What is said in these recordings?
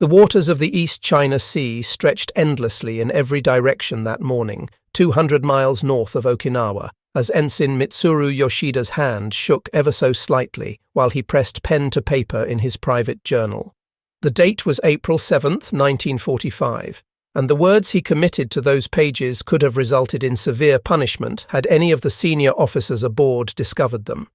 The waters of the East China Sea stretched endlessly in every direction that morning, 200 miles north of Okinawa, as Ensign Mitsuru Yoshida's hand shook ever so slightly while he pressed pen to paper in his private journal. The date was April 7th, 1945, and the words he committed to those pages could have resulted in severe punishment had any of the senior officers aboard discovered them.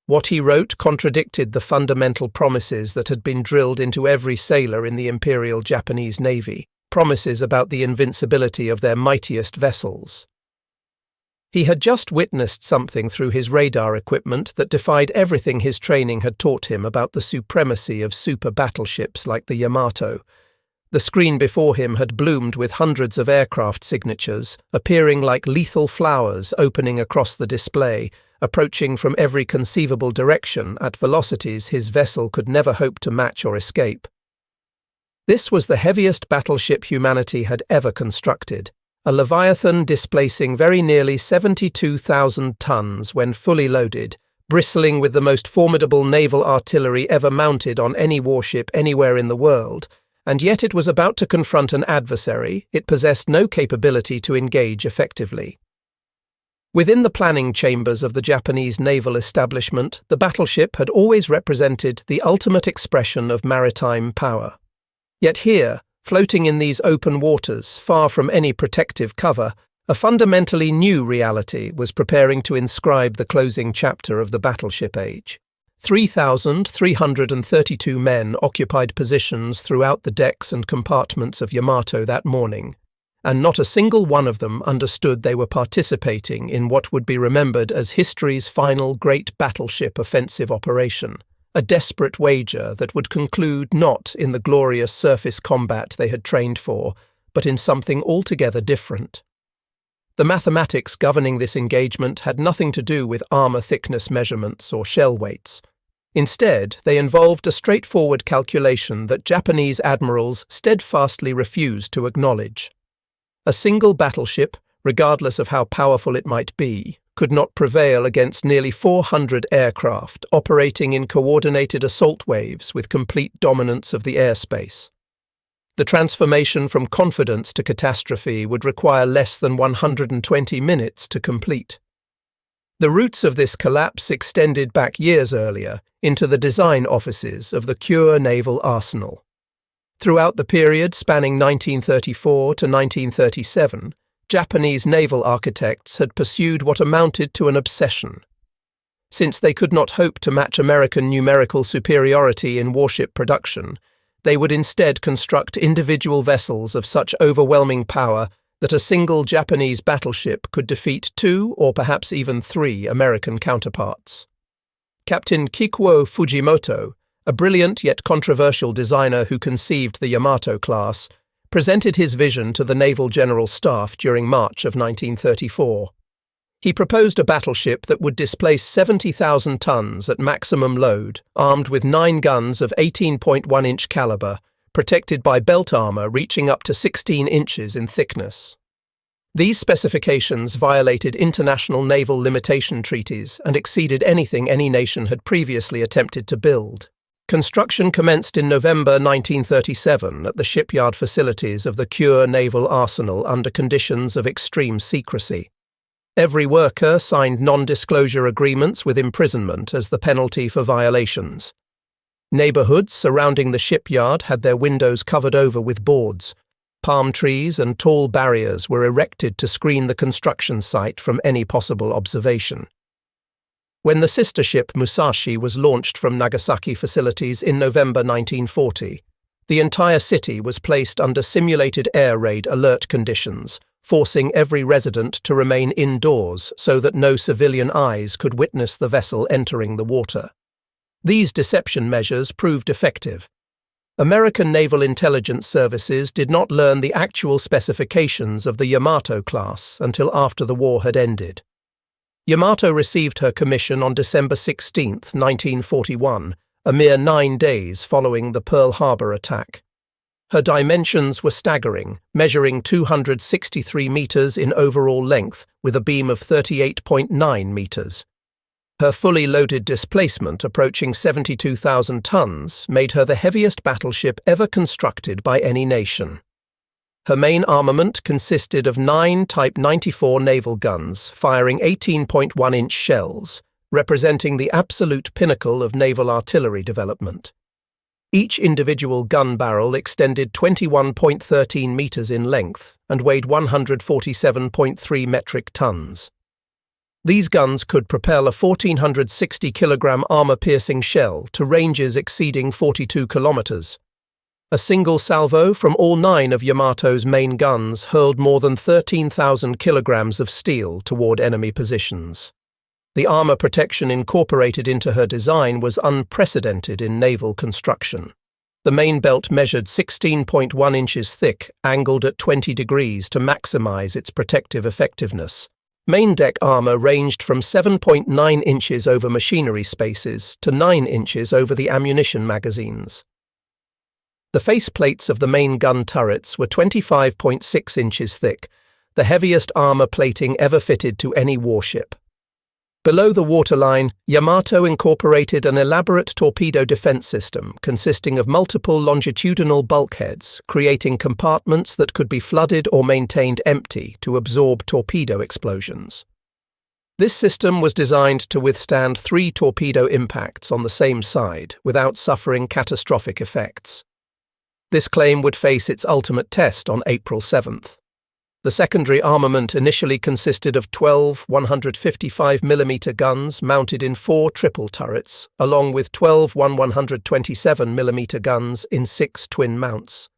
What he wrote contradicted the fundamental promises that had been drilled into every sailor in the Imperial Japanese Navy, promises about the invincibility of their mightiest vessels. He had just witnessed something through his radar equipment that defied everything his training had taught him about the supremacy of super battleships like the Yamato. The screen before him had bloomed with hundreds of aircraft signatures, appearing like lethal flowers opening across the display, approaching from every conceivable direction at velocities his vessel could never hope to match or escape. This was the heaviest battleship humanity had ever constructed, a Leviathan displacing very nearly 72,000 tons when fully loaded, bristling with the most formidable naval artillery ever mounted on any warship anywhere in the world, and yet it was about to confront an adversary it possessed no capability to engage effectively. Within the planning chambers of the Japanese naval establishment, the battleship had always represented the ultimate expression of maritime power. Yet here, floating in these open waters, far from any protective cover, a fundamentally new reality was preparing to inscribe the closing chapter of the battleship age. 3,332 men occupied positions throughout the decks and compartments of Yamato that morning, and not a single one of them understood they were participating in what would be remembered as history's final great battleship offensive operation, a desperate wager that would conclude not in the glorious surface combat they had trained for, but in something altogether different. The mathematics governing this engagement had nothing to do with armor thickness measurements or shell weights. Instead, they involved a straightforward calculation that Japanese admirals steadfastly refused to acknowledge. A single battleship, regardless of how powerful it might be, could not prevail against nearly 400 aircraft operating in coordinated assault waves with complete dominance of the airspace. The transformation from confidence to catastrophe would require less than 120 minutes to complete. The roots of this collapse extended back years earlier into the design offices of the Kure Naval Arsenal. Throughout the period spanning 1934 to 1937, Japanese naval architects had pursued what amounted to an obsession. Since they could not hope to match American numerical superiority in warship production, they would instead construct individual vessels of such overwhelming power that a single Japanese battleship could defeat 2 or perhaps even 3 American counterparts. Captain Kikuo Fujimoto, a brilliant yet controversial designer who conceived the Yamato class, presented his vision to the Naval General Staff during March of 1934. He proposed a battleship that would displace 70,000 tons at maximum load, armed with 9 guns of 18.1-inch caliber, protected by belt armor reaching up to 16 inches in thickness. These specifications violated international naval limitation treaties and exceeded anything any nation had previously attempted to build. Construction commenced in November 1937 at the shipyard facilities of the Kure Naval Arsenal under conditions of extreme secrecy. Every worker signed non-disclosure agreements with imprisonment as the penalty for violations. Neighborhoods surrounding the shipyard had their windows covered over with boards. Palm trees and tall barriers were erected to screen the construction site from any possible observation. When the sister ship Musashi was launched from Nagasaki facilities in November 1940, the entire city was placed under simulated air raid alert conditions, forcing every resident to remain indoors so that no civilian eyes could witness the vessel entering the water. These deception measures proved effective. American naval intelligence services did not learn the actual specifications of the Yamato class until after the war had ended. Yamato received her commission on December 16, 1941, a mere 9 days following the Pearl Harbor attack. Her dimensions were staggering, measuring 263 meters in overall length with a beam of 38.9 meters. Her fully loaded displacement, approaching 72,000 tons, made her the heaviest battleship ever constructed by any nation. Her main armament consisted of 9 Type 94 naval guns firing 18.1-inch shells, representing the absolute pinnacle of naval artillery development. Each individual gun barrel extended 21.13 meters in length and weighed 147.3 metric tons. These guns could propel a 1,460-kilogram armor-piercing shell to ranges exceeding 42 kilometers. A single salvo from all 9 of Yamato's main guns hurled more than 13,000 kilograms of steel toward enemy positions. The armor protection incorporated into her design was unprecedented in naval construction. The main belt measured 16.1 inches thick, angled at 20 degrees to maximize its protective effectiveness. Main deck armor ranged from 7.9 inches over machinery spaces to 9 inches over the ammunition magazines. The faceplates of the main gun turrets were 25.6 inches thick, the heaviest armor plating ever fitted to any warship. Below the waterline, Yamato incorporated an elaborate torpedo defense system consisting of multiple longitudinal bulkheads, creating compartments that could be flooded or maintained empty to absorb torpedo explosions. This system was designed to withstand 3 torpedo impacts on the same side without suffering catastrophic effects. This claim would face its ultimate test on April 7th. The secondary armament initially consisted of 12 155mm guns mounted in 4 triple turrets, along with 12 127mm guns in 6 twin mounts.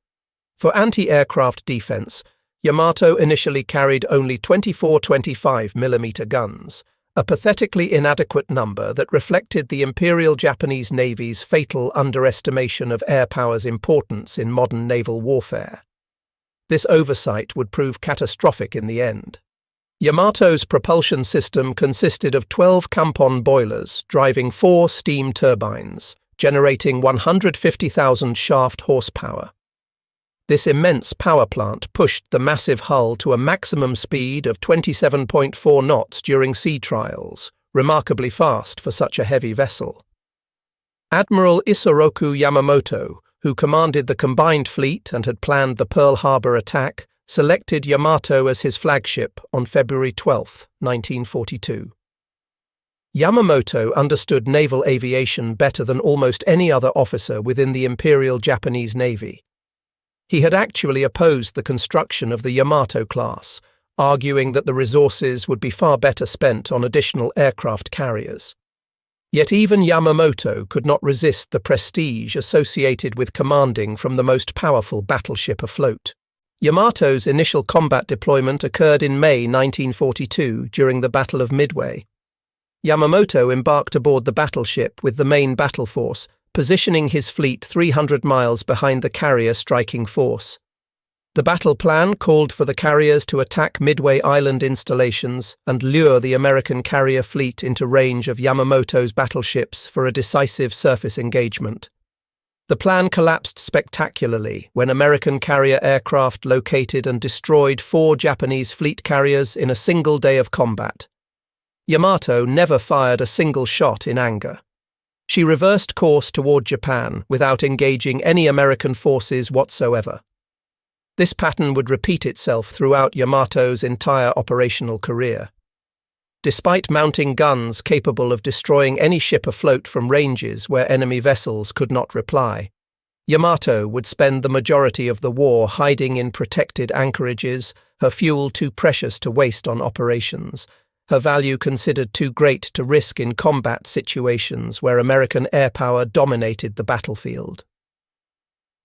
For anti-aircraft defense, Yamato initially carried only 24 25mm guns, a pathetically inadequate number that reflected the Imperial Japanese Navy's fatal underestimation of air power's importance in modern naval warfare. This oversight would prove catastrophic in the end. Yamato's propulsion system consisted of 12 Kampon boilers driving 4 steam turbines, generating 150,000 shaft horsepower. This immense power plant pushed the massive hull to a maximum speed of 27.4 knots during sea trials, remarkably fast for such a heavy vessel. Admiral Isoroku Yamamoto, who commanded the combined fleet and had planned the Pearl Harbor attack, selected Yamato as his flagship on February 12, 1942. Yamamoto understood naval aviation better than almost any other officer within the Imperial Japanese Navy. He had actually opposed the construction of the Yamato class, arguing that the resources would be far better spent on additional aircraft carriers. Yet even Yamamoto could not resist the prestige associated with commanding from the most powerful battleship afloat. Yamato's initial combat deployment occurred in May 1942 during the Battle of Midway. Yamamoto embarked aboard the battleship with the main battle force, positioning his fleet 300 miles behind the carrier striking force. The battle plan called for the carriers to attack Midway Island installations and lure the American carrier fleet into range of Yamamoto's battleships for a decisive surface engagement. The plan collapsed spectacularly when American carrier aircraft located and destroyed 4 Japanese fleet carriers in a single day of combat. Yamato never fired a single shot in anger. She reversed course toward Japan without engaging any American forces whatsoever. This pattern would repeat itself throughout Yamato's entire operational career. Despite mounting guns capable of destroying any ship afloat from ranges where enemy vessels could not reply, Yamato would spend the majority of the war hiding in protected anchorages, her fuel too precious to waste on operations, her value considered too great to risk in combat situations where American air power dominated the battlefield.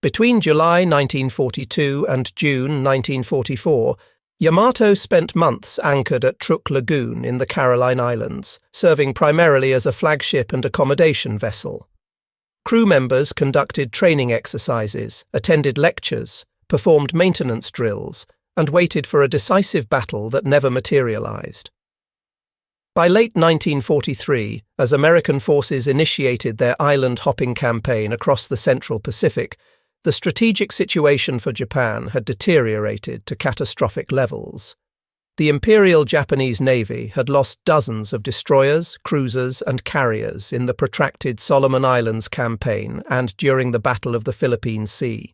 Between July 1942 and June 1944, Yamato spent months anchored at Truk Lagoon in the Caroline Islands, serving primarily as a flagship and accommodation vessel. Crew members conducted training exercises, attended lectures, performed maintenance drills, and waited for a decisive battle that never materialized. By late 1943, as American forces initiated their island-hopping campaign across the Central Pacific, the strategic situation for Japan had deteriorated to catastrophic levels. The Imperial Japanese Navy had lost dozens of destroyers, cruisers, and carriers in the protracted Solomon Islands campaign and during the Battle of the Philippine Sea.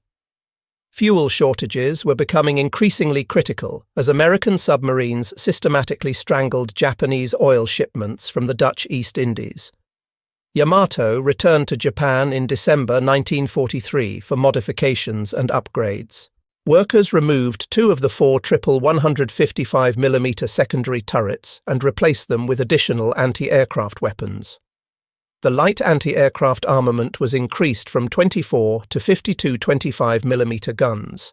Fuel shortages were becoming increasingly critical as American submarines systematically strangled Japanese oil shipments from the Dutch East Indies. Yamato returned to Japan in December 1943 for modifications and upgrades. Workers removed 2 of the 4 triple 155mm secondary turrets and replaced them with additional anti-aircraft weapons. The light anti-aircraft armament was increased from 24 to 52 25mm guns.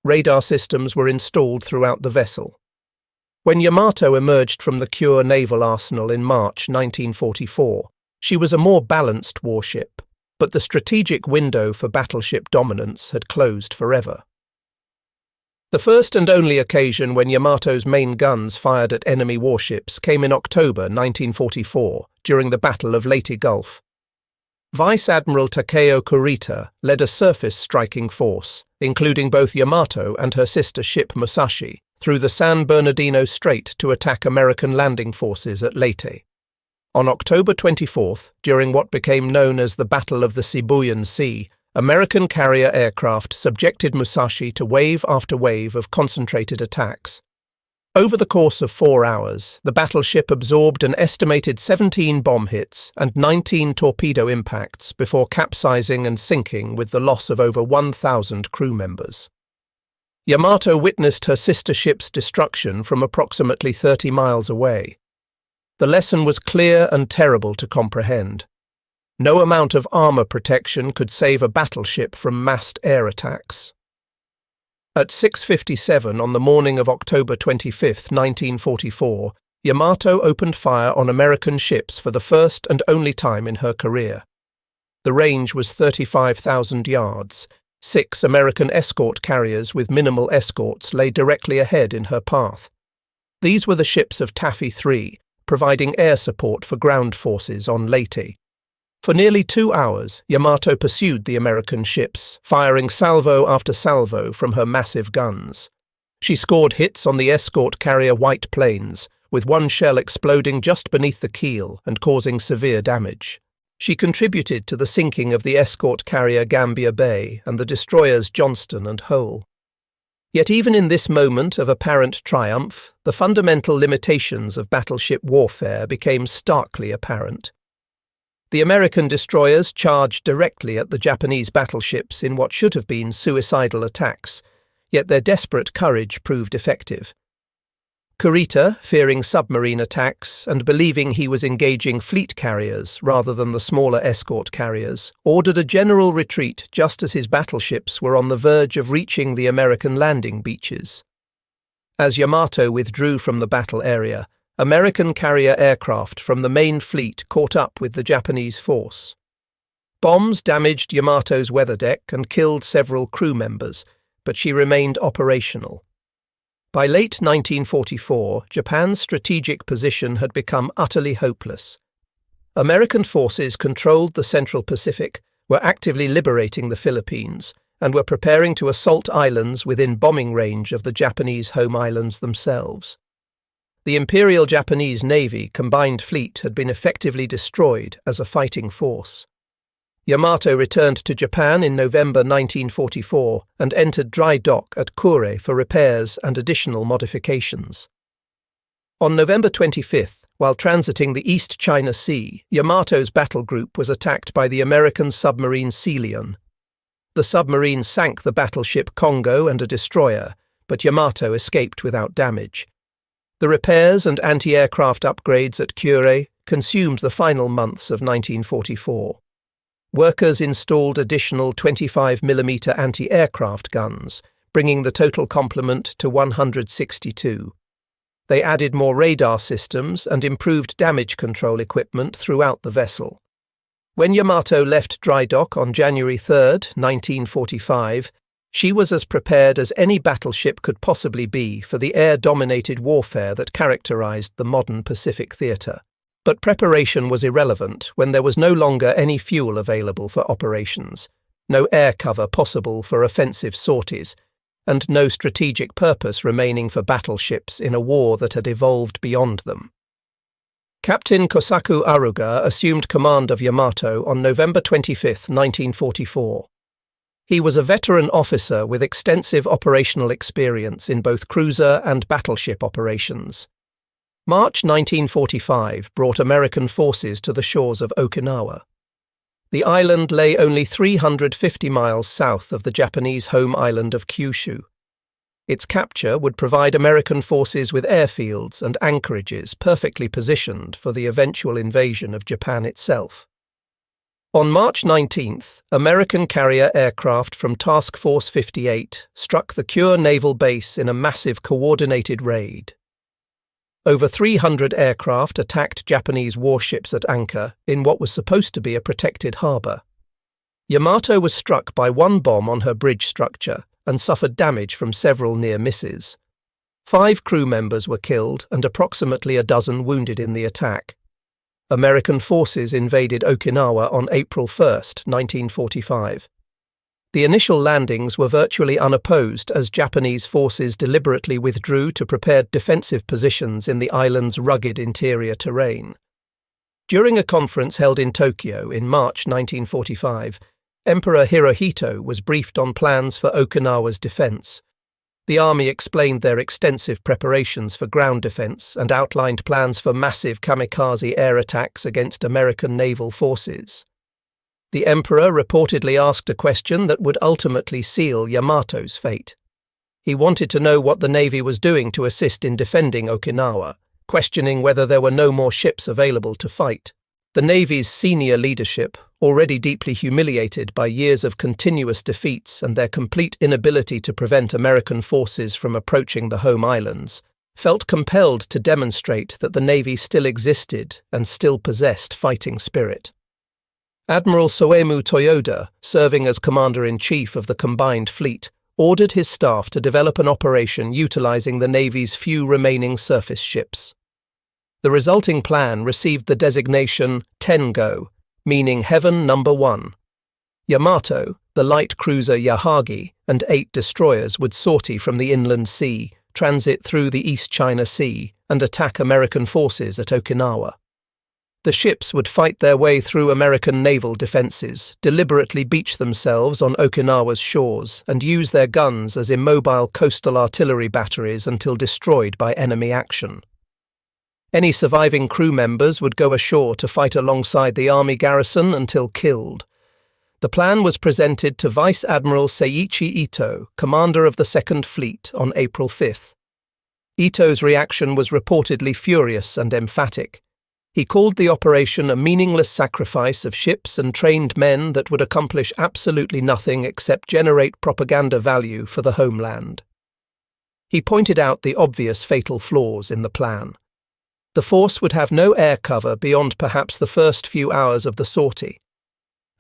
Radar systems were installed throughout the vessel. When Yamato emerged from the Kure naval arsenal in March 1944, she was a more balanced warship, but the strategic window for battleship dominance had closed forever. The first and only occasion when Yamato's main guns fired at enemy warships came in October 1944, during the Battle of Leyte Gulf. Vice Admiral Takeo Kurita led a surface-striking force, including both Yamato and her sister ship Musashi, through the San Bernardino Strait to attack American landing forces at Leyte. On October 24th, during what became known as the Battle of the Sibuyan Sea, American carrier aircraft subjected Musashi to wave after wave of concentrated attacks. Over the course of 4 hours, the battleship absorbed an estimated 17 bomb hits and 19 torpedo impacts before capsizing and sinking with the loss of over 1,000 crew members. Yamato witnessed her sister ship's destruction from approximately 30 miles away. The lesson was clear and terrible to comprehend. No amount of armor protection could save a battleship from massed air attacks. At 6:57 on the morning of October 25, 1944, Yamato opened fire on American ships for the first and only time in her career. The range was 35,000 yards. 6 American escort carriers with minimal escorts lay directly ahead in her path. These were the ships of Taffy III, providing air support for ground forces on Leyte. For nearly 2 hours, Yamato pursued the American ships, firing salvo after salvo from her massive guns. She scored hits on the escort carrier White Plains, with one shell exploding just beneath the keel and causing severe damage. She contributed to the sinking of the escort carrier Gambia Bay and the destroyers Johnston and Hull. Yet even in this moment of apparent triumph, the fundamental limitations of battleship warfare became starkly apparent. The American destroyers charged directly at the Japanese battleships in what should have been suicidal attacks, yet their desperate courage proved effective. Kurita, fearing submarine attacks and believing he was engaging fleet carriers rather than the smaller escort carriers, ordered a general retreat just as his battleships were on the verge of reaching the American landing beaches. As Yamato withdrew from the battle area, American carrier aircraft from the main fleet caught up with the Japanese force. Bombs damaged Yamato's weather deck and killed several crew members, but she remained operational. By late 1944, Japan's strategic position had become utterly hopeless. American forces controlled the Central Pacific, were actively liberating the Philippines, and were preparing to assault islands within bombing range of the Japanese home islands themselves. The Imperial Japanese Navy combined fleet had been effectively destroyed as a fighting force. Yamato returned to Japan in November 1944 and entered dry dock at Kure for repairs and additional modifications. On November 25th, while transiting the East China Sea, Yamato's battle group was attacked by the American submarine Celion. The submarine sank the battleship Congo and a destroyer, but Yamato escaped without damage. The repairs and anti-aircraft upgrades at Kure consumed the final months of 1944. Workers installed additional 25mm anti-aircraft guns, bringing the total complement to 162. They added more radar systems and improved damage control equipment throughout the vessel. When Yamato left dry dock on January 3, 1945, she was as prepared as any battleship could possibly be for the air-dominated warfare that characterized the modern Pacific theater. But preparation was irrelevant when there was no longer any fuel available for operations, no air cover possible for offensive sorties, and no strategic purpose remaining for battleships in a war that had evolved beyond them. Captain Kosaku Aruga assumed command of Yamato on November 25, 1944. He was a veteran officer with extensive operational experience in both cruiser and battleship operations. March 1945 brought American forces to the shores of Okinawa. The island lay only 350 miles south of the Japanese home island of Kyushu. Its capture would provide American forces with airfields and anchorages perfectly positioned for the eventual invasion of Japan itself. On March 19th, American carrier aircraft from Task Force 58 struck the Kure naval base in a massive coordinated raid. Over 300 aircraft attacked Japanese warships at anchor in what was supposed to be a protected harbour. Yamato was struck by one bomb on her bridge structure and suffered damage from several near misses. 5 crew members were killed and approximately a dozen wounded in the attack. American forces invaded Okinawa on April 1, 1945. The initial landings were virtually unopposed as Japanese forces deliberately withdrew to prepared defensive positions in the island's rugged interior terrain. During a conference held in Tokyo in March 1945, Emperor Hirohito was briefed on plans for Okinawa's defense. The army explained their extensive preparations for ground defense and outlined plans for massive kamikaze air attacks against American naval forces. The emperor reportedly asked a question that would ultimately seal Yamato's fate. He wanted to know what the navy was doing to assist in defending Okinawa, questioning whether there were no more ships available to fight. The navy's senior leadership, already deeply humiliated by years of continuous defeats and their complete inability to prevent American forces from approaching the home islands, felt compelled to demonstrate that the navy still existed and still possessed fighting spirit. Admiral Soemu Toyoda, serving as commander-in-chief of the combined fleet, ordered his staff to develop an operation utilizing the navy's few remaining surface ships. The resulting plan received the designation Tengo, meaning Heaven Number 1. Yamato, the light cruiser Yahagi, and 8 destroyers would sortie from the inland sea, transit through the East China Sea, and attack American forces at Okinawa. The ships would fight their way through American naval defenses, deliberately beach themselves on Okinawa's shores, and use their guns as immobile coastal artillery batteries until destroyed by enemy action. Any surviving crew members would go ashore to fight alongside the army garrison until killed. The plan was presented to Vice Admiral Seiichi Ito, commander of the Second Fleet, on April 5th. Ito's reaction was reportedly furious and emphatic. He called the operation a meaningless sacrifice of ships and trained men that would accomplish absolutely nothing except generate propaganda value for the homeland. He pointed out the obvious fatal flaws in the plan. The force would have no air cover beyond perhaps the first few hours of the sortie.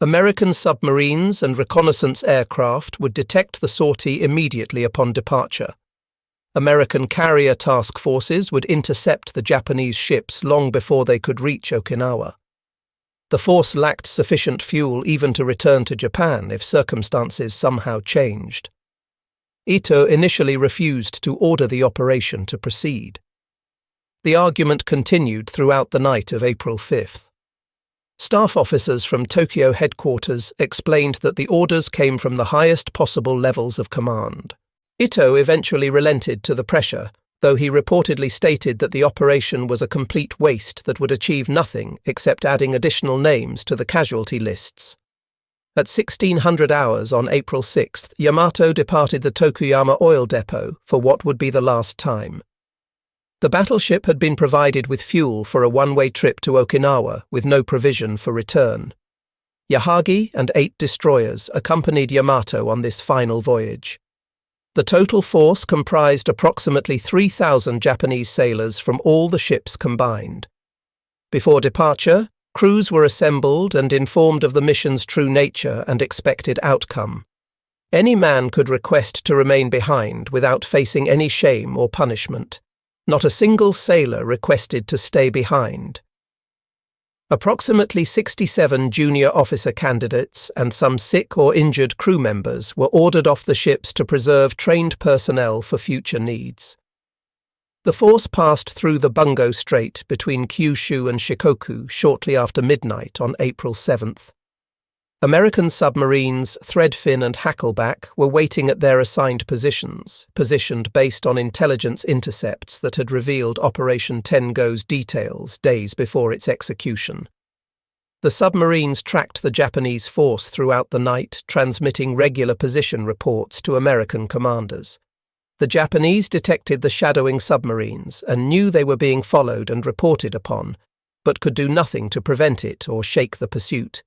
American submarines and reconnaissance aircraft would detect the sortie immediately upon departure. American carrier task forces would intercept the Japanese ships long before they could reach Okinawa. The force lacked sufficient fuel even to return to Japan if circumstances somehow changed. Ito initially refused to order the operation to proceed. The argument continued throughout the night of April 5th. Staff officers from Tokyo headquarters explained that the orders came from the highest possible levels of command. Ito eventually relented to the pressure, though he reportedly stated that the operation was a complete waste that would achieve nothing except adding additional names to the casualty lists. At 1600 hours on April 6th, Yamato departed the Tokuyama oil depot for what would be the last time. The battleship had been provided with fuel for a one-way trip to Okinawa with no provision for return. Yahagi and 8 destroyers accompanied Yamato on this final voyage. The total force comprised approximately 3,000 Japanese sailors from all the ships combined. Before departure, crews were assembled and informed of the mission's true nature and expected outcome. Any man could request to remain behind without facing any shame or punishment. Not a single sailor requested to stay behind. Approximately 67 junior officer candidates and some sick or injured crew members were ordered off the ships to preserve trained personnel for future needs. The force passed through the Bungo Strait between Kyushu and Shikoku shortly after midnight on April 7th. American submarines Threadfin and Hackleback were waiting at their assigned positions, positioned based on intelligence intercepts that had revealed Operation Tengo's details days before its execution. The submarines tracked the Japanese force throughout the night, transmitting regular position reports to American commanders. The Japanese detected the shadowing submarines and knew they were being followed and reported upon, but could do nothing to prevent it or shake the pursuit.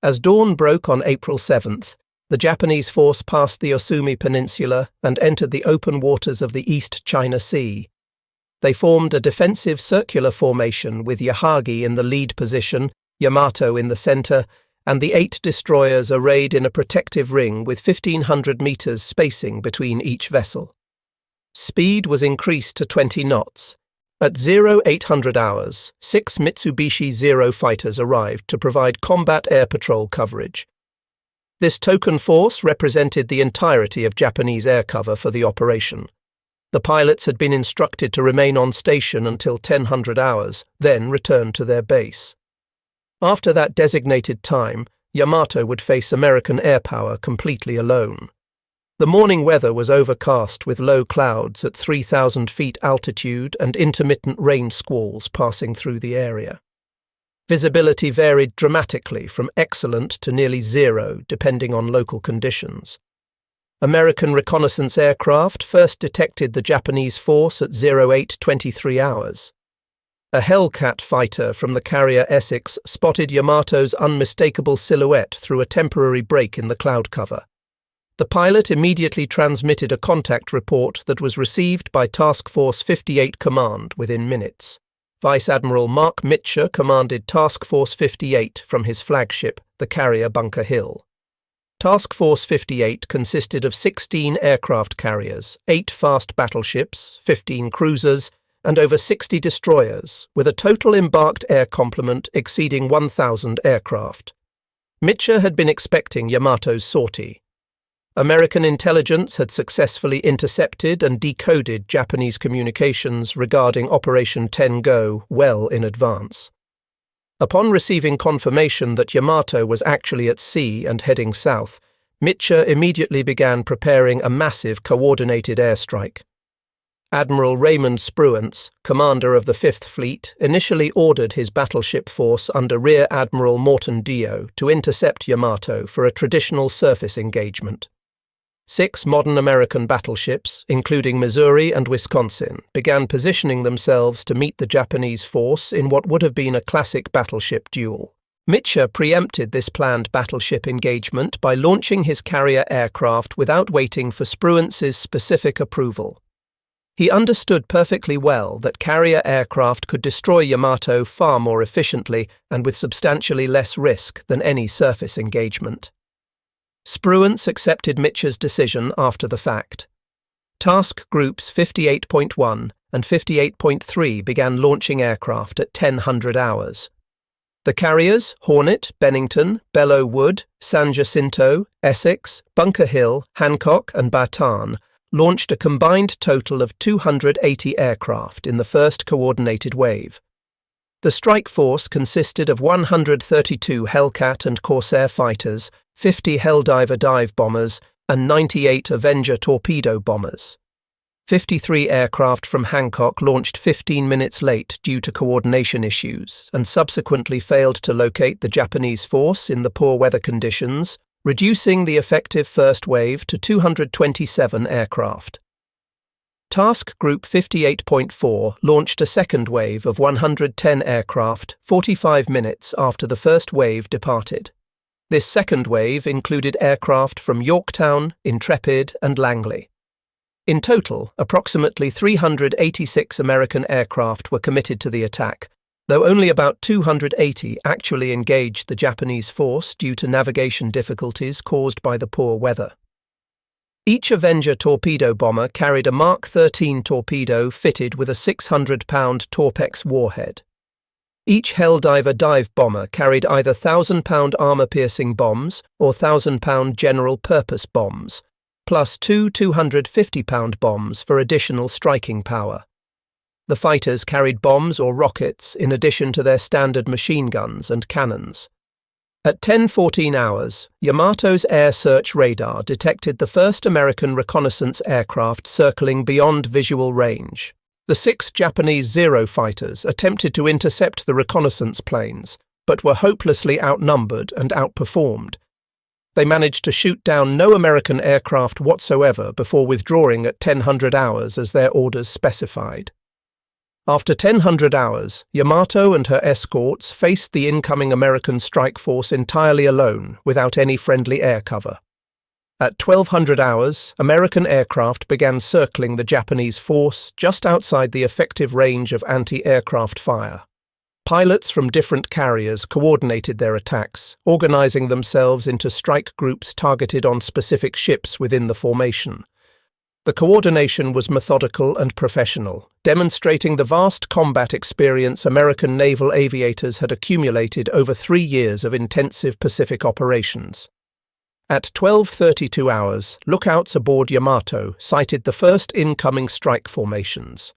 As dawn broke on April 7th, the Japanese force passed the Osumi Peninsula and entered the open waters of the East China Sea. They formed a defensive circular formation with Yahagi in the lead position, Yamato in the center, and the 8 destroyers arrayed in a protective ring with 1,500 meters spacing between each vessel. Speed was increased to 20 knots. At 0800 hours, 6 Mitsubishi Zero fighters arrived to provide combat air patrol coverage. This token force represented the entirety of Japanese air cover for the operation. The pilots had been instructed to remain on station until 1000 hours, then return to their base. After that designated time, Yamato would face American air power completely alone. The morning weather was overcast with low clouds at 3,000 feet altitude and intermittent rain squalls passing through the area. Visibility varied dramatically from excellent to nearly zero, depending on local conditions. American reconnaissance aircraft first detected the Japanese force at 0823 hours. A Hellcat fighter from the carrier Essex spotted Yamato's unmistakable silhouette through a temporary break in the cloud cover. The pilot immediately transmitted a contact report that was received by Task Force 58 Command within minutes. Vice Admiral Mark Mitcher commanded Task Force 58 from his flagship, the carrier Bunker Hill. Task Force 58 consisted of 16 aircraft carriers, 8 fast battleships, 15 cruisers, and over 60 destroyers, with a total embarked air complement exceeding 1,000 aircraft. Mitcher had been expecting Yamato's sortie. American intelligence had successfully intercepted and decoded Japanese communications regarding Operation Tengo well in advance. Upon receiving confirmation that Yamato was actually at sea and heading south, Mitcher immediately began preparing a massive coordinated airstrike. Admiral Raymond Spruance, commander of the Fifth Fleet, initially ordered his battleship force under Rear Admiral Morton Dio to intercept Yamato for a traditional surface engagement. 6 modern American battleships, including Missouri and Wisconsin, began positioning themselves to meet the Japanese force in what would have been a classic battleship duel. Mitcher preempted this planned battleship engagement by launching his carrier aircraft without waiting for Spruance's specific approval. He understood perfectly well that carrier aircraft could destroy Yamato far more efficiently and with substantially less risk than any surface engagement. Spruance accepted Mitcher's decision after the fact. Task Groups 58.1 and 58.3 began launching aircraft at 1000 hours. The carriers Hornet, Bennington, Belleau Wood, San Jacinto, Essex, Bunker Hill, Hancock and Bataan launched a combined total of 280 aircraft in the first coordinated wave. The strike force consisted of 132 Hellcat and Corsair fighters, 50 Helldiver dive bombers, and 98 Avenger torpedo bombers. 53 aircraft from Hancock launched 15 minutes late due to coordination issues and subsequently failed to locate the Japanese force in the poor weather conditions, reducing the effective first wave to 227 aircraft. Task Group 58.4 launched a second wave of 110 aircraft 45 minutes after the first wave departed. This second wave included aircraft from Yorktown, Intrepid, and Langley. In total, approximately 386 American aircraft were committed to the attack, though only about 280 actually engaged the Japanese force due to navigation difficulties caused by the poor weather. Each Avenger torpedo bomber carried a Mark 13 torpedo fitted with a 600-pound Torpex warhead. Each Helldiver dive bomber carried either 1,000-pound armor-piercing bombs or 1,000-pound general-purpose bombs, plus two 250-pound bombs for additional striking power. The fighters carried bombs or rockets in addition to their standard machine guns and cannons. At 10:14 hours, Yamato's air search radar detected the first American reconnaissance aircraft circling beyond visual range. The 6 Japanese Zero fighters attempted to intercept the reconnaissance planes, but were hopelessly outnumbered and outperformed. They managed to shoot down no American aircraft whatsoever before withdrawing at 10:00 hours as their orders specified. After 10:00 hours, Yamato and her escorts faced the incoming American strike force entirely alone, without any friendly air cover. At 12:00 hours, American aircraft began circling the Japanese force just outside the effective range of anti-aircraft fire. Pilots from different carriers coordinated their attacks, organizing themselves into strike groups targeted on specific ships within the formation. The coordination was methodical and professional, demonstrating the vast combat experience American naval aviators had accumulated over 3 years of intensive Pacific operations. At 12:32 hours, lookouts aboard Yamato sighted the first incoming strike formations.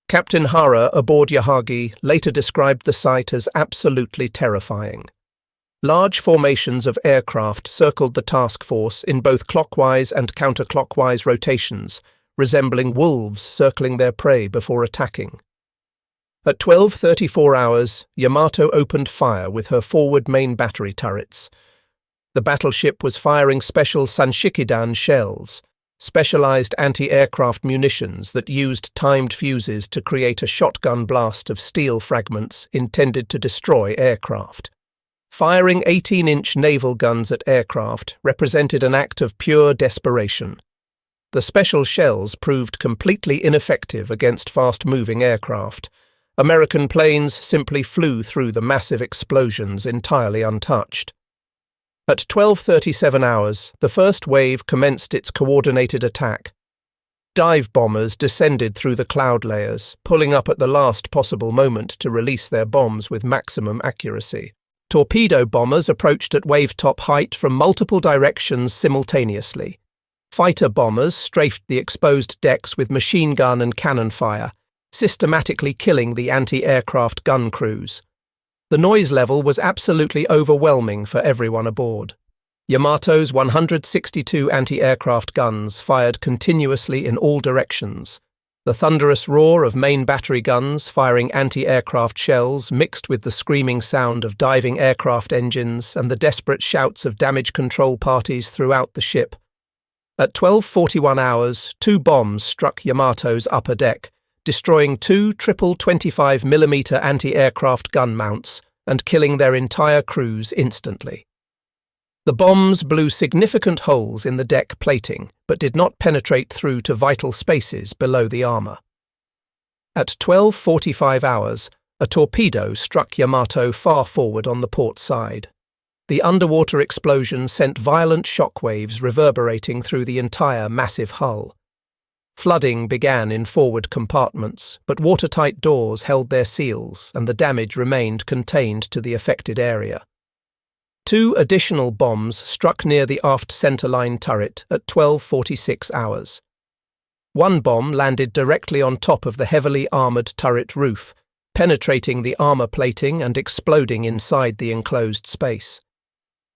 Captain Hara aboard Yahagi later described the sight as absolutely terrifying. Large formations of aircraft circled the task force in both clockwise and counterclockwise rotations, resembling wolves circling their prey before attacking. At 12:34 hours, Yamato opened fire with her forward main battery turrets. The battleship was firing special Sanshikidan shells, specialized anti-aircraft munitions that used timed fuses to create a shotgun blast of steel fragments intended to destroy aircraft. Firing 18-inch naval guns at aircraft represented an act of pure desperation. The special shells proved completely ineffective against fast-moving aircraft. American planes simply flew through the massive explosions entirely untouched. At 12:37 hours, the first wave commenced its coordinated attack. Dive bombers descended through the cloud layers, pulling up at the last possible moment to release their bombs with maximum accuracy. Torpedo bombers approached at wave-top height from multiple directions simultaneously. Fighter bombers strafed the exposed decks with machine gun and cannon fire, systematically killing the anti-aircraft gun crews. The noise level was absolutely overwhelming for everyone aboard. Yamato's 162 anti-aircraft guns fired continuously in all directions. The thunderous roar of main battery guns firing anti-aircraft shells mixed with the screaming sound of diving aircraft engines and the desperate shouts of damage control parties throughout the ship. At 12:41 hours, 2 bombs struck Yamato's upper deck, destroying 2 triple 25mm anti-aircraft gun mounts and killing their entire crews instantly. The bombs blew significant holes in the deck plating, but did not penetrate through to vital spaces below the armor. At 12:45 hours, a torpedo struck Yamato far forward on the port side. The underwater explosion sent violent shockwaves reverberating through the entire massive hull. Flooding began in forward compartments, but watertight doors held their seals and the damage remained contained to the affected area. 2 additional bombs struck near the aft centerline turret at 12:46 hours. One bomb landed directly on top of the heavily armored turret roof, penetrating the armor plating and exploding inside the enclosed space.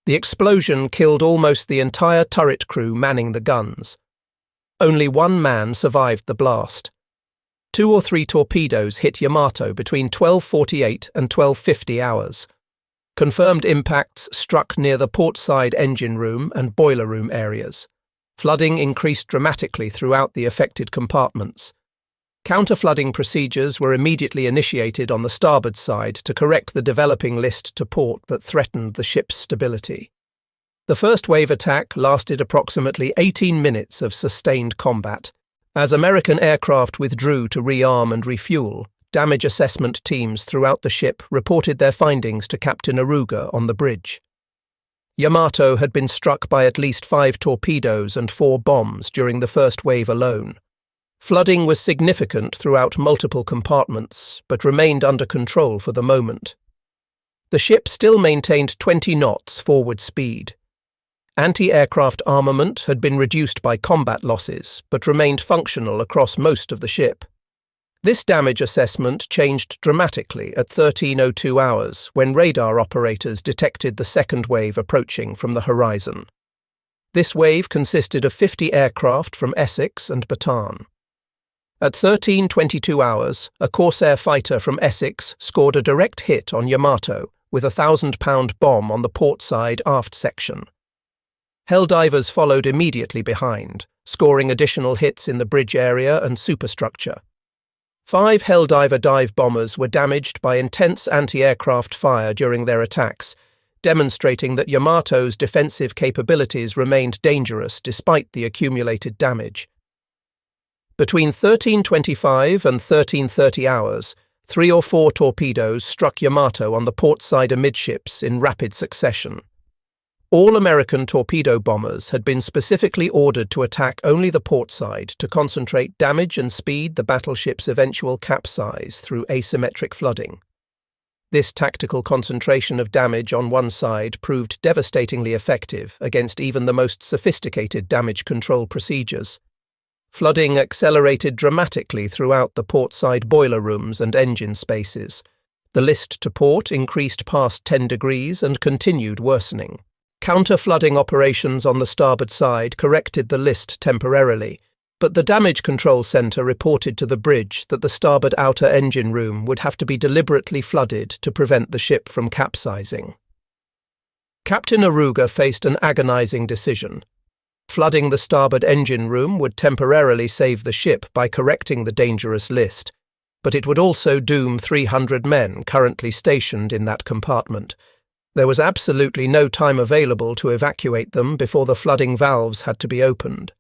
The explosion killed almost the entire turret crew manning the guns. Only 1 man survived the blast. 2 or 3 torpedoes hit Yamato between 12:48 and 12:50 hours. Confirmed impacts struck near the portside engine room and boiler room areas. Flooding increased dramatically throughout the affected compartments. Counter-flooding procedures were immediately initiated on the starboard side to correct the developing list to port that threatened the ship's stability. The first wave attack lasted approximately 18 minutes of sustained combat. As American aircraft withdrew to rearm and refuel, damage assessment teams throughout the ship reported their findings to Captain Aruga on the bridge. Yamato had been struck by at least 5 torpedoes and 4 bombs during the first wave alone. Flooding was significant throughout multiple compartments, but remained under control for the moment. The ship still maintained 20 knots forward speed. Anti-aircraft armament had been reduced by combat losses, but remained functional across most of the ship. This damage assessment changed dramatically at 13:02 hours when radar operators detected the second wave approaching from the horizon. This wave consisted of 50 aircraft from Essex and Bataan. At 13:22 hours, a Corsair fighter from Essex scored a direct hit on Yamato with a 1,000-pound bomb on the port side aft section. Helldivers followed immediately behind, scoring additional hits in the bridge area and superstructure. 5 Helldiver dive bombers were damaged by intense anti-aircraft fire during their attacks, demonstrating that Yamato's defensive capabilities remained dangerous despite the accumulated damage. Between 13:25 and 13:30 hours, 3 or 4 torpedoes struck Yamato on the port side amidships in rapid succession. All American torpedo bombers had been specifically ordered to attack only the port side to concentrate damage and speed the battleship's eventual capsize through asymmetric flooding. This tactical concentration of damage on one side proved devastatingly effective against even the most sophisticated damage control procedures. Flooding accelerated dramatically throughout the port-side boiler rooms and engine spaces. The list to port increased past 10 degrees and continued worsening. Counter-flooding operations on the starboard side corrected the list temporarily, but the damage control center reported to the bridge that the starboard outer engine room would have to be deliberately flooded to prevent the ship from capsizing. Captain Aruga faced an agonizing decision. Flooding the starboard engine room would temporarily save the ship by correcting the dangerous list, but it would also doom 300 men currently stationed in that compartment. There was absolutely no time available to evacuate them before the flooding valves had to be opened.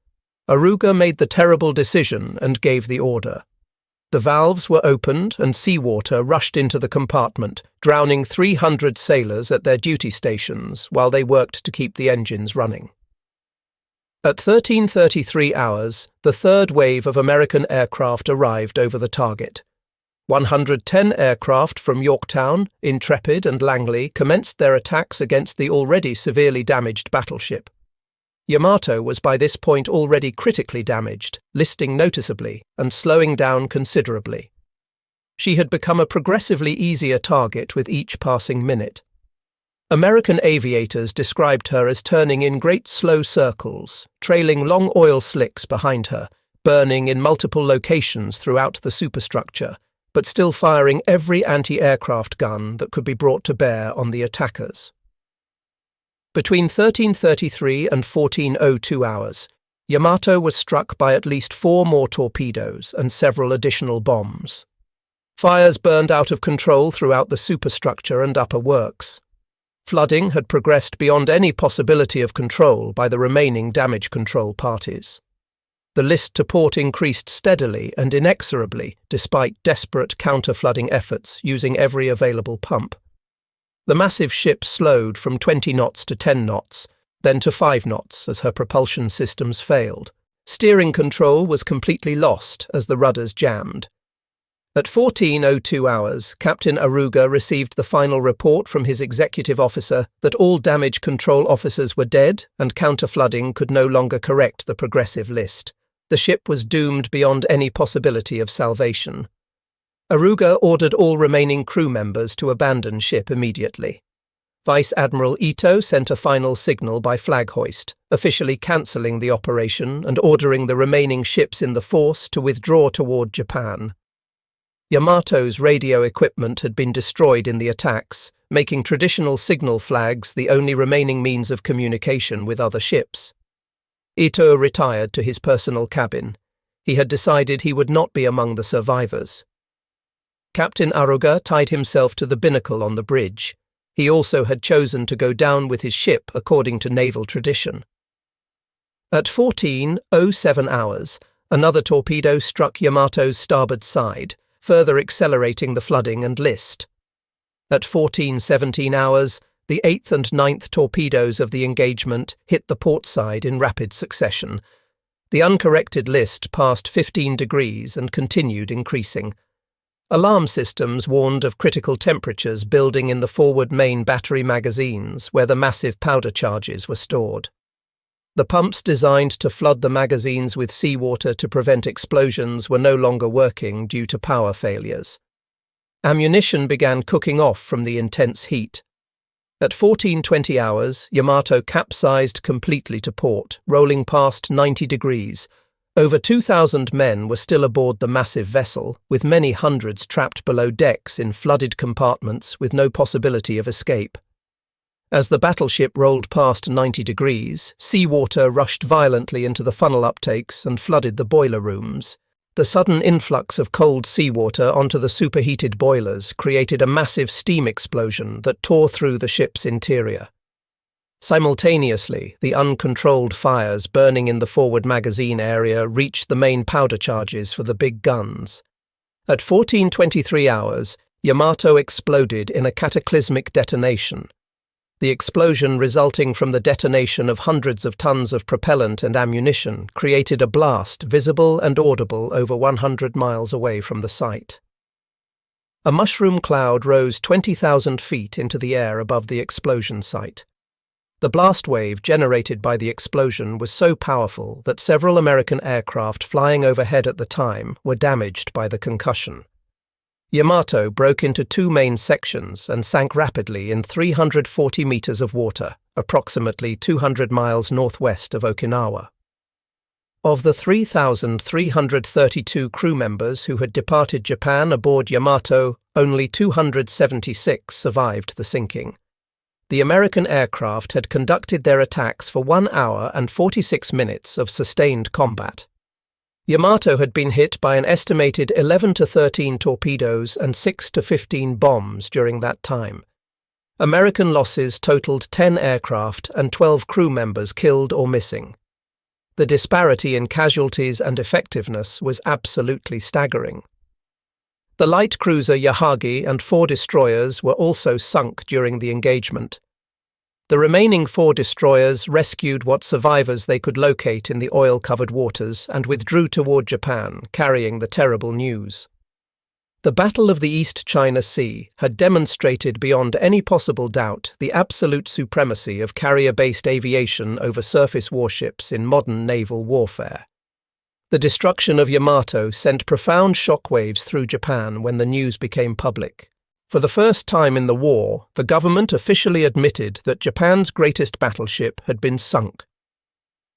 Aruga made the terrible decision and gave the order. The valves were opened and seawater rushed into the compartment, drowning 300 sailors at their duty stations while they worked to keep the engines running. At 13:33 hours, the third wave of American aircraft arrived over the target. 110 aircraft from Yorktown, Intrepid and Langley commenced their attacks against the already severely damaged battleship. Yamato was by this point already critically damaged, listing noticeably and slowing down considerably. She had become a progressively easier target with each passing minute. American aviators described her as turning in great slow circles, trailing long oil slicks behind her, burning in multiple locations throughout the superstructure, but still firing every anti-aircraft gun that could be brought to bear on the attackers. Between 13:33 and 14:02 hours, Yamato was struck by at least 4 more torpedoes and several additional bombs. Fires burned out of control throughout the superstructure and upper works. Flooding had progressed beyond any possibility of control by the remaining damage control parties. The list to port increased steadily and inexorably despite desperate counter-flooding efforts using every available pump. The massive ship slowed from 20 knots to 10 knots, then to 5 knots as her propulsion systems failed. Steering control was completely lost as the rudders jammed. At 14:02 hours, Captain Aruga received the final report from his executive officer that all damage control officers were dead and counter-flooding could no longer correct the progressive list. The ship was doomed beyond any possibility of salvation. Aruga ordered all remaining crew members to abandon ship immediately. Vice Admiral Ito sent a final signal by flag hoist, officially cancelling the operation and ordering the remaining ships in the force to withdraw toward Japan. Yamato's radio equipment had been destroyed in the attacks, making traditional signal flags the only remaining means of communication with other ships. Ito retired to his personal cabin. He had decided he would not be among the survivors. Captain Aruga tied himself to the binnacle on the bridge. He also had chosen to go down with his ship according to naval tradition. At 14:07 hours, another torpedo struck Yamato's starboard side, further accelerating the flooding and list. At 14:17 hours, the 8th and 9th torpedoes of the engagement hit the port side in rapid succession. The uncorrected list passed 15 degrees and continued increasing. Alarm systems warned of critical temperatures building in the forward main battery magazines where the massive powder charges were stored. The pumps designed to flood the magazines with seawater to prevent explosions were no longer working due to power failures. Ammunition began cooking off from the intense heat. At 14:20 hours, Yamato capsized completely to port, rolling past 90 degrees. Over 2,000 men were still aboard the massive vessel, with many hundreds trapped below decks in flooded compartments with no possibility of escape. As the battleship rolled past 90 degrees, seawater rushed violently into the funnel uptakes and flooded the boiler rooms. The sudden influx of cold seawater onto the superheated boilers created a massive steam explosion that tore through the ship's interior. Simultaneously, the uncontrolled fires burning in the forward magazine area reached the main powder charges for the big guns. At 14:23 hours, Yamato exploded in a cataclysmic detonation. The explosion resulting from the detonation of hundreds of tons of propellant and ammunition created a blast visible and audible over 100 miles away from the site. A mushroom cloud rose 20,000 feet into the air above the explosion site. The blast wave generated by the explosion was so powerful that several American aircraft flying overhead at the time were damaged by the concussion. Yamato broke into two main sections and sank rapidly in 340 meters of water, approximately 200 miles northwest of Okinawa. Of the 3,332 crew members who had departed Japan aboard Yamato, only 276 survived the sinking. The American aircraft had conducted their attacks for 1 hour and 46 minutes of sustained combat. Yamato had been hit by an estimated 11 to 13 torpedoes and 6 to 15 bombs during that time. American losses totaled 10 aircraft and 12 crew members killed or missing. The disparity in casualties and effectiveness was absolutely staggering. The light cruiser Yahagi and 4 destroyers were also sunk during the engagement. The remaining 4 destroyers rescued what survivors they could locate in the oil-covered waters and withdrew toward Japan, carrying the terrible news. The Battle of the East China Sea had demonstrated beyond any possible doubt the absolute supremacy of carrier-based aviation over surface warships in modern naval warfare. The destruction of Yamato sent profound shockwaves through Japan when the news became public. For the first time in the war, the government officially admitted that Japan's greatest battleship had been sunk.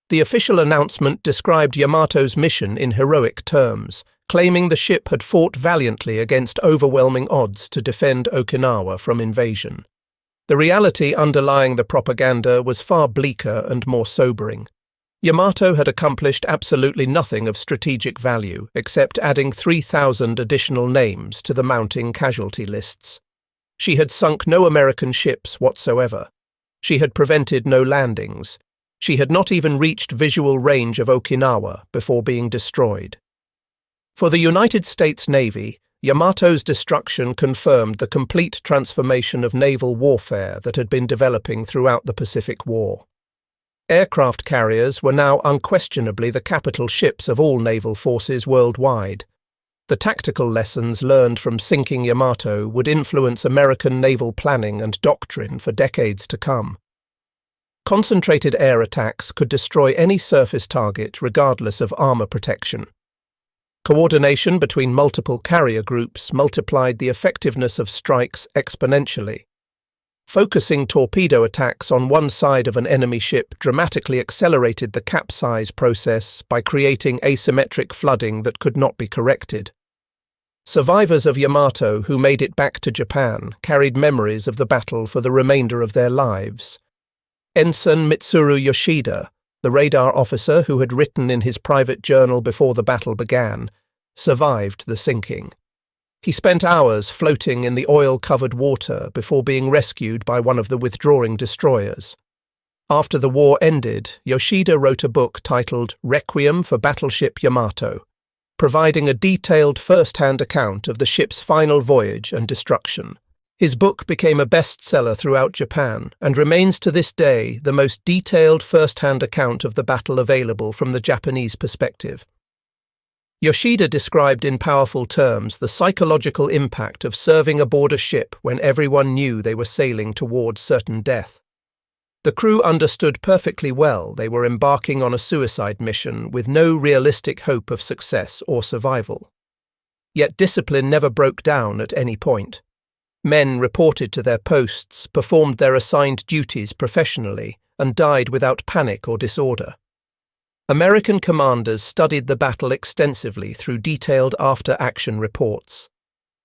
The official announcement described Yamato's mission in heroic terms, claiming the ship had fought valiantly against overwhelming odds to defend Okinawa from invasion. The reality underlying the propaganda was far bleaker and more sobering. Yamato had accomplished absolutely nothing of strategic value except adding 3,000 additional names to the mounting casualty lists. She had sunk no American ships whatsoever. She had prevented no landings. She had not even reached visual range of Okinawa before being destroyed. For the United States Navy, Yamato's destruction confirmed the complete transformation of naval warfare that had been developing throughout the Pacific War. Aircraft carriers were now unquestionably the capital ships of all naval forces worldwide. The tactical lessons learned from sinking Yamato would influence American naval planning and doctrine for decades to come. Concentrated air attacks could destroy any surface target regardless of armor protection. Coordination between multiple carrier groups multiplied the effectiveness of strikes exponentially. Focusing torpedo attacks on one side of an enemy ship dramatically accelerated the capsize process by creating asymmetric flooding that could not be corrected. Survivors of Yamato who made it back to Japan carried memories of the battle for the remainder of their lives. Ensign Mitsuru Yoshida, the radar officer who had written in his private journal before the battle began, survived the sinking. He spent hours floating in the oil-covered water before being rescued by one of the withdrawing destroyers. After the war ended, Yoshida wrote a book titled Requiem for Battleship Yamato, providing a detailed first-hand account of the ship's final voyage and destruction. His book became a bestseller throughout Japan and remains to this day the most detailed first-hand account of the battle available from the Japanese perspective. Yoshida described in powerful terms the psychological impact of serving aboard a ship when everyone knew they were sailing toward certain death. The crew understood perfectly well they were embarking on a suicide mission with no realistic hope of success or survival. Yet discipline never broke down at any point. Men reported to their posts, performed their assigned duties professionally, and died without panic or disorder. American commanders studied the battle extensively through detailed after-action reports.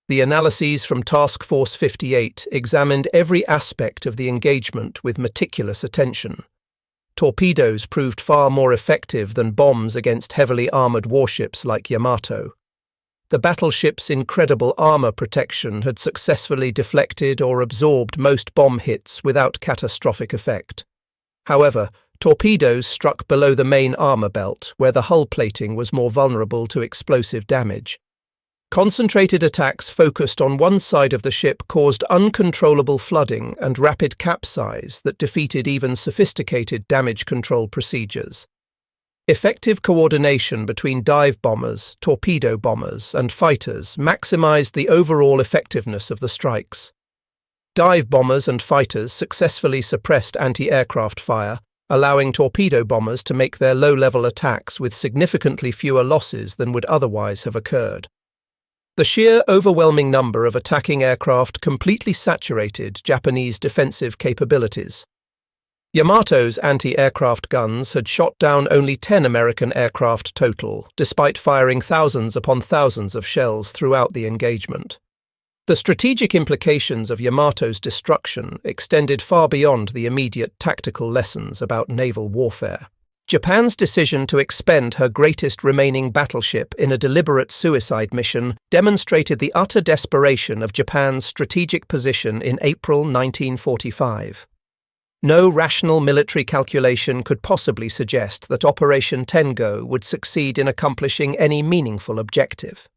The analyses from Task Force 58 examined every aspect of the engagement with meticulous attention. Torpedoes proved far more effective than bombs against heavily armored warships like Yamato. The battleship's incredible armor protection had successfully deflected or absorbed most bomb hits without catastrophic effect. However, torpedoes struck below the main armor belt, where the hull plating was more vulnerable to explosive damage. Concentrated attacks focused on one side of the ship caused uncontrollable flooding and rapid capsize that defeated even sophisticated damage control procedures. Effective coordination between dive bombers, torpedo bombers, and fighters maximized the overall effectiveness of the strikes. Dive bombers and fighters successfully suppressed anti-aircraft fire, allowing torpedo bombers to make their low-level attacks with significantly fewer losses than would otherwise have occurred. The sheer overwhelming number of attacking aircraft completely saturated Japanese defensive capabilities. Yamato's anti-aircraft guns had shot down only 10 American aircraft total, despite firing thousands upon thousands of shells throughout the engagement. The strategic implications of Yamato's destruction extended far beyond the immediate tactical lessons about naval warfare. Japan's decision to expend her greatest remaining battleship in a deliberate suicide mission demonstrated the utter desperation of Japan's strategic position in April 1945. No rational military calculation could possibly suggest that Operation Tengo would succeed in accomplishing any meaningful objective.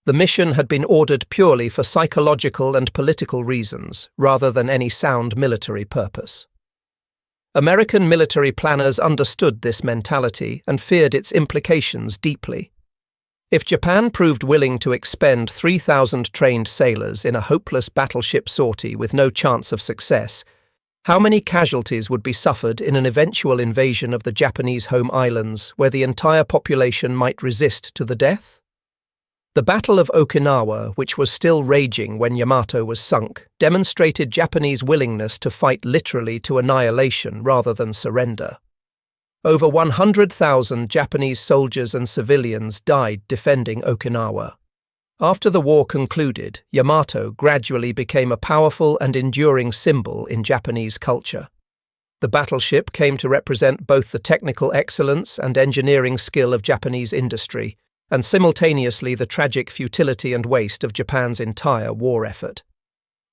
The mission had been ordered purely for psychological and political reasons, rather than any sound military purpose. American military planners understood this mentality and feared its implications deeply. If Japan proved willing to expend 3,000 trained sailors in a hopeless battleship sortie with no chance of success, how many casualties would be suffered in an eventual invasion of the Japanese home islands where the entire population might resist to the death? The Battle of Okinawa, which was still raging when Yamato was sunk, demonstrated Japanese willingness to fight literally to annihilation rather than surrender. Over 100,000 Japanese soldiers and civilians died defending Okinawa. After the war concluded, Yamato gradually became a powerful and enduring symbol in Japanese culture. The battleship came to represent both the technical excellence and engineering skill of Japanese industry, and simultaneously the tragic futility and waste of Japan's entire war effort.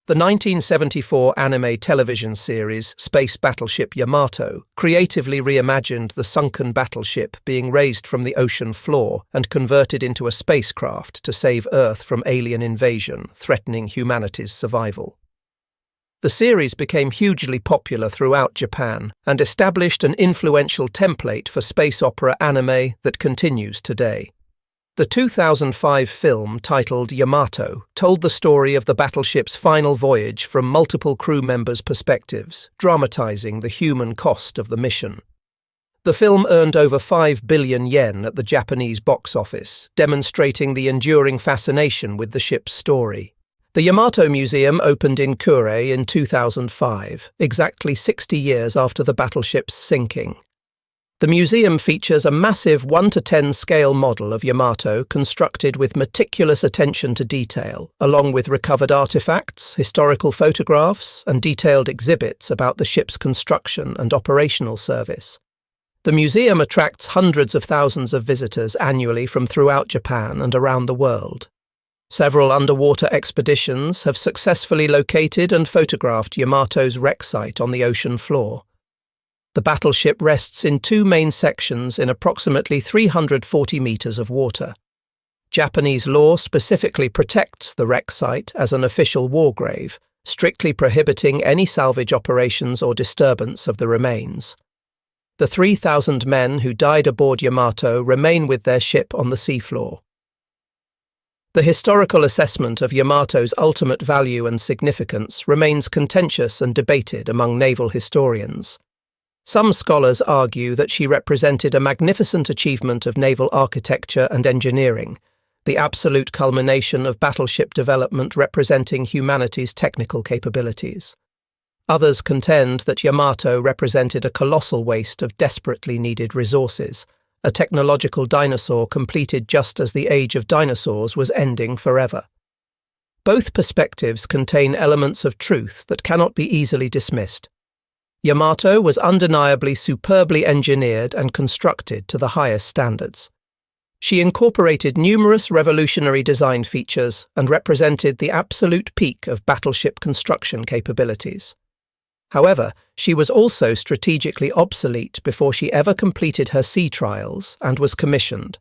The 1974 anime television series Space Battleship Yamato creatively reimagined the sunken battleship being raised from the ocean floor and converted into a spacecraft to save Earth from alien invasion threatening humanity's survival. The series became hugely popular throughout Japan and established an influential template for space opera anime that continues today. The 2005 film, titled Yamato, told the story of the battleship's final voyage from multiple crew members' perspectives, dramatizing the human cost of the mission. The film earned over 5 billion yen at the Japanese box office, demonstrating the enduring fascination with the ship's story. The Yamato Museum opened in Kure in 2005, exactly 60 years after the battleship's sinking. The museum features a massive 1:10 scale model of Yamato constructed with meticulous attention to detail, along with recovered artifacts, historical photographs, and detailed exhibits about the ship's construction and operational service. The museum attracts hundreds of thousands of visitors annually from throughout Japan and around the world. Several underwater expeditions have successfully located and photographed Yamato's wreck site on the ocean floor. The battleship rests in two main sections in approximately 340 meters of water. Japanese law specifically protects the wreck site as an official war grave, strictly prohibiting any salvage operations or disturbance of the remains. The 3,000 men who died aboard Yamato remain with their ship on the seafloor. The historical assessment of Yamato's ultimate value and significance remains contentious and debated among naval historians. Some scholars argue that she represented a magnificent achievement of naval architecture and engineering, the absolute culmination of battleship development representing humanity's technical capabilities. Others contend that Yamato represented a colossal waste of desperately needed resources, a technological dinosaur completed just as the age of dinosaurs was ending forever. Both perspectives contain elements of truth that cannot be easily dismissed. Yamato was undeniably superbly engineered and constructed to the highest standards. She incorporated numerous revolutionary design features and represented the absolute peak of battleship construction capabilities. However, she was also strategically obsolete before she ever completed her sea trials and was commissioned.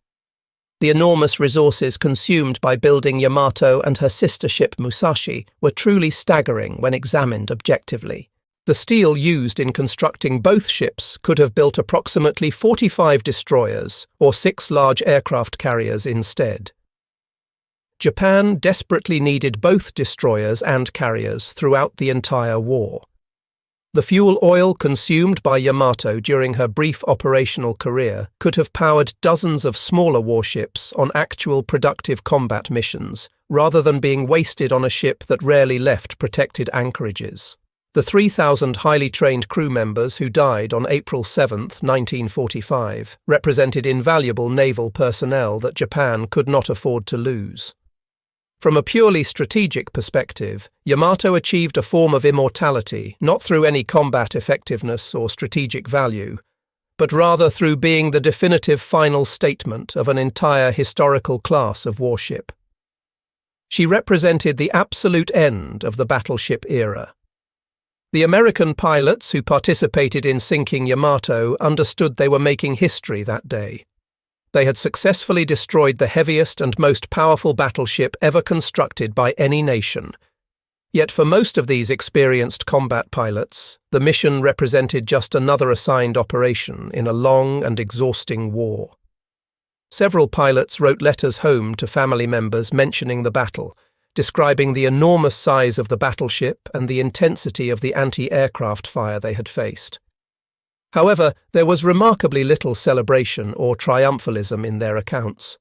The enormous resources consumed by building Yamato and her sister ship Musashi were truly staggering when examined objectively. The steel used in constructing both ships could have built approximately 45 destroyers or 6 large aircraft carriers instead. Japan desperately needed both destroyers and carriers throughout the entire war. The fuel oil consumed by Yamato during her brief operational career could have powered dozens of smaller warships on actual productive combat missions, rather than being wasted on a ship that rarely left protected anchorages. The 3,000 highly trained crew members who died on April 7, 1945, represented invaluable naval personnel that Japan could not afford to lose. From a purely strategic perspective, Yamato achieved a form of immortality not through any combat effectiveness or strategic value, but rather through being the definitive final statement of an entire historical class of warship. She represented the absolute end of the battleship era. The American pilots who participated in sinking Yamato understood they were making history that day. They had successfully destroyed the heaviest and most powerful battleship ever constructed by any nation. Yet for most of these experienced combat pilots, the mission represented just another assigned operation in a long and exhausting war. Several pilots wrote letters home to family members mentioning the battle, describing the enormous size of the battleship and the intensity of the anti-aircraft fire they had faced. However, there was remarkably little celebration or triumphalism in their accounts.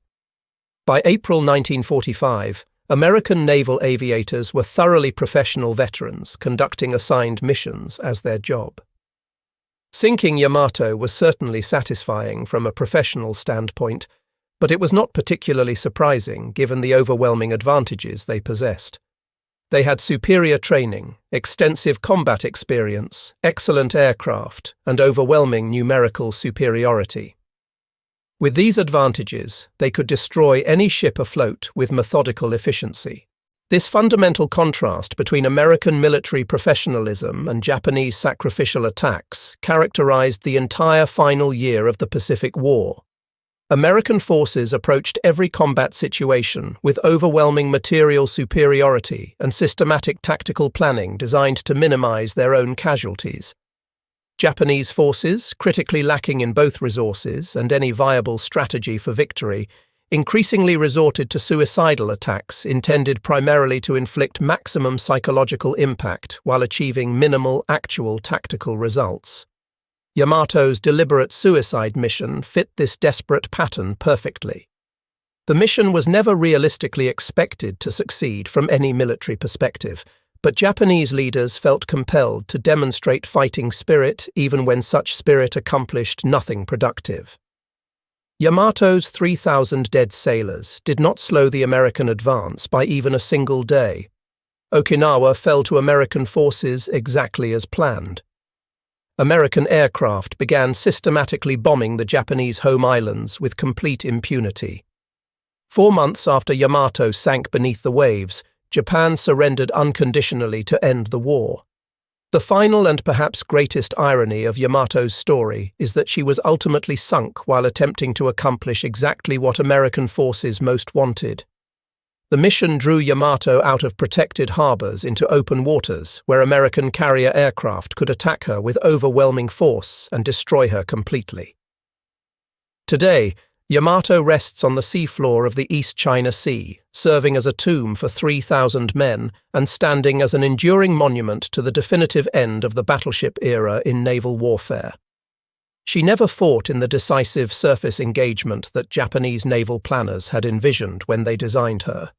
By April 1945, American naval aviators were thoroughly professional veterans conducting assigned missions as their job. Sinking Yamato was certainly satisfying from a professional standpoint, but it was not particularly surprising given the overwhelming advantages they possessed. They had superior training, extensive combat experience, excellent aircraft, and overwhelming numerical superiority. With these advantages, they could destroy any ship afloat with methodical efficiency. This fundamental contrast between American military professionalism and Japanese sacrificial attacks characterized the entire final year of the Pacific War. American forces approached every combat situation with overwhelming material superiority and systematic tactical planning designed to minimize their own casualties. Japanese forces, critically lacking in both resources and any viable strategy for victory, increasingly resorted to suicidal attacks intended primarily to inflict maximum psychological impact while achieving minimal actual tactical results. Yamato's deliberate suicide mission fit this desperate pattern perfectly. The mission was never realistically expected to succeed from any military perspective, but Japanese leaders felt compelled to demonstrate fighting spirit even when such spirit accomplished nothing productive. Yamato's 3,000 dead sailors did not slow the American advance by even a single day. Okinawa fell to American forces exactly as planned. American aircraft began systematically bombing the Japanese home islands with complete impunity. 4 months after Yamato sank beneath the waves, Japan surrendered unconditionally to end the war. The final and perhaps greatest irony of Yamato's story is that she was ultimately sunk while attempting to accomplish exactly what American forces most wanted. The mission drew Yamato out of protected harbors into open waters, where American carrier aircraft could attack her with overwhelming force and destroy her completely. Today, Yamato rests on the seafloor of the East China Sea, serving as a tomb for 3,000 men and standing as an enduring monument to the definitive end of the battleship era in naval warfare. She never fought in the decisive surface engagement that Japanese naval planners had envisioned when they designed her.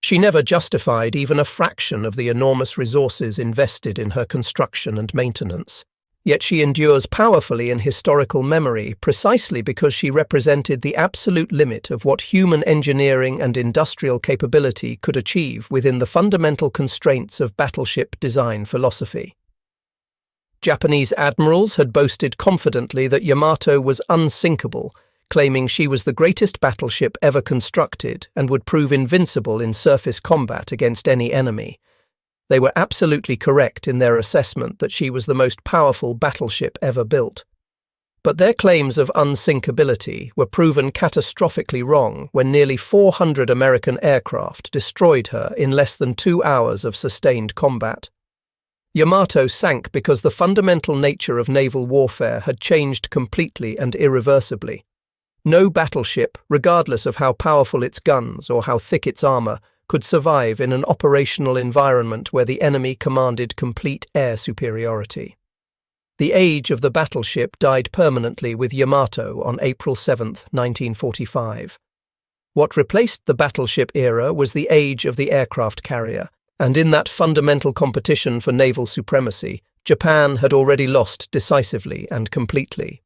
She never justified even a fraction of the enormous resources invested in her construction and maintenance. Yet she endures powerfully in historical memory precisely because she represented the absolute limit of what human engineering and industrial capability could achieve within the fundamental constraints of battleship design philosophy. Japanese admirals had boasted confidently that Yamato was unsinkable, claiming she was the greatest battleship ever constructed and would prove invincible in surface combat against any enemy. They were absolutely correct in their assessment that she was the most powerful battleship ever built. But their claims of unsinkability were proven catastrophically wrong when nearly 400 American aircraft destroyed her in less than 2 hours of sustained combat. Yamato sank because the fundamental nature of naval warfare had changed completely and irreversibly. No battleship, regardless of how powerful its guns or how thick its armor, could survive in an operational environment where the enemy commanded complete air superiority. The age of the battleship died permanently with Yamato on April 7, 1945. What replaced the battleship era was the age of the aircraft carrier, and in that fundamental competition for naval supremacy, Japan had already lost decisively and completely.